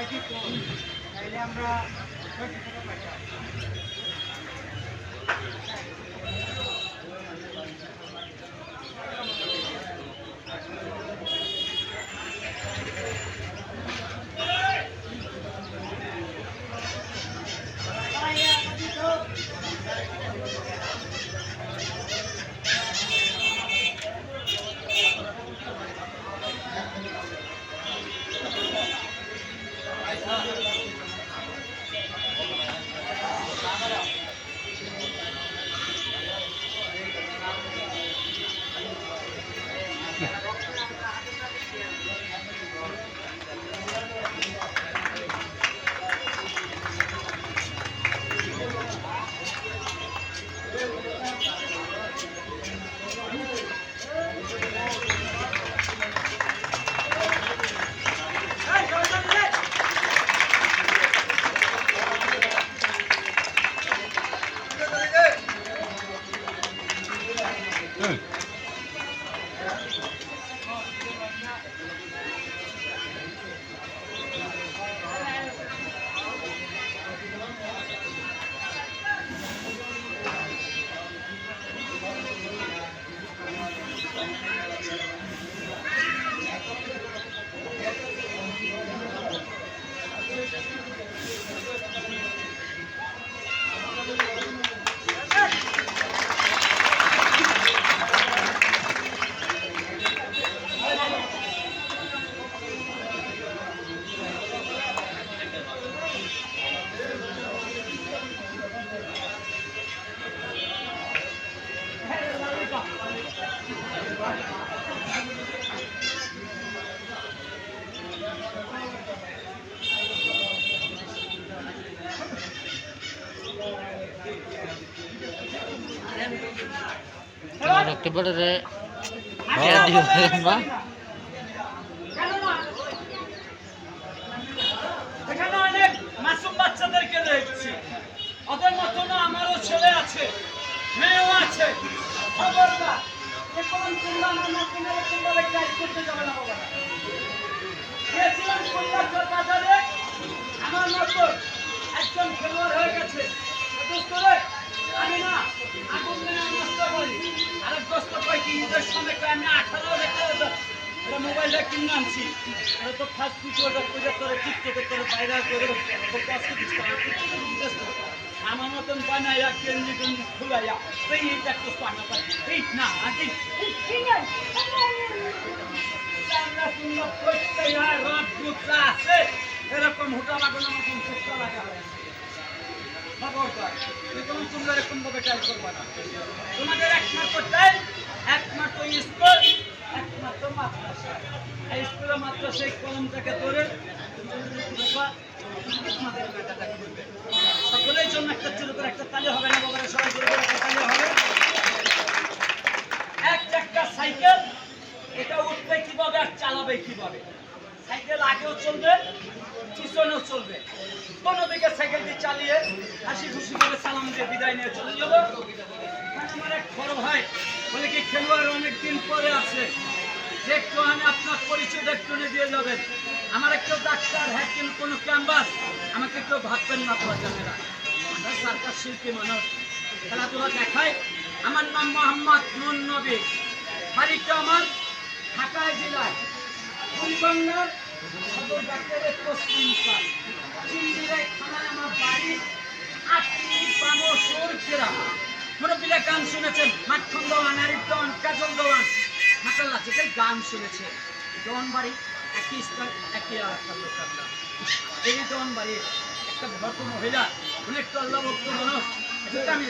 তাইলে আমরা ৬০ টাকা পাইতাম। অক্টোবরে এখানে অনেক মাসুম বাচ্চাদেরকে দেখছি, ওদের মতন আমারও ছেলে আছে, মেয়েও আছে। খবরদার এখন তোমরা আমার কিনারে তোমরা কাজ করতে যাবে না বাবা। গিয়েছিলাম কল্যাণচর বাজারে, আমার মতন একজন খেলোয়াড় হয়ে গেছে। আমি না আগুন নষ্ট করি, আরেক দোস্ত কয় কি ঈদের সময় আমি 18,000 মোবাইলটা কিনে আনছি। এটা তো ফার্স্ট কিছু ওটা পূজা করে টিকটকে করে ভাইরাল করে আমার মতন বানাইয়া কেন্দ্রি কেন্দ্রি খুলাইয়া সেই এইটা একটু পানা পাই এই না আগে আছে এরকম হোটেল লাগানো মতন চেষ্টা লাগা হয়। তোমরা এরকম ভাবে ট্রাই করবা না। তোমাদের একমাত্র টাইম, একমাত্র স্কুল, একমাত্র মাদ্রাসা। এই স্কুলে মাত্র সেই কলমটাকে ধরে সকলের জন্য একটা ছিল করে একটা তালি হবে না বাবার, সবাই জোরে করে একটা তালি হবে। এক চাকা সাইকেল, এটা উঠবে কিভাবে আর চালাবে কিভাবে? সাইকেল আগেও চলবে, পিছনেও চলবে। কোন দিকে সাইকেলটি চালিয়ে হাসি খুশি করে সালাম দিয়ে বিদায় নিয়ে চলে যাবো। আমার এক বড় ভাই বলে কি খেলোয়াড় অনেকদিন পরে আসে, যে একটু আপনার পরিচয়টা একটু দিয়ে যাবেন। আমার একটু ডাক্তার হ্যাকিম কোনো ক্যাম্পাস আমাকে কেউ ভাববেন না পাওয়া যাবে না। আমরা সার্কাস শিল্পী মানুষ, খেলাধুলা দেখায়। আমার নাম মোহাম্মদ নুন নবী, বাড়িটা আমার ঢাকা জেলায় বুড়িগঙ্গার সদর ডাক্তারের পশ্চিম পাশ চিন্দিরাই থানায় আমার বাড়ি। 8 মিনিট পাবো সরছেরা মুরব্বীরা গান শুনেছেন, মাখন দেওয়ান, আরিফ দেওয়ান, কাজল দেওয়ান, মাতাল্লা থেকে গান শুনেছে। দেওয়ান বাড়ি একই স্থান, একই একটা লোক। এই দেওয়ান বাড়ির একটা ভদ্র মহিলা, অনেকটা আল্লাহ ভক্ত মানুষ, আমি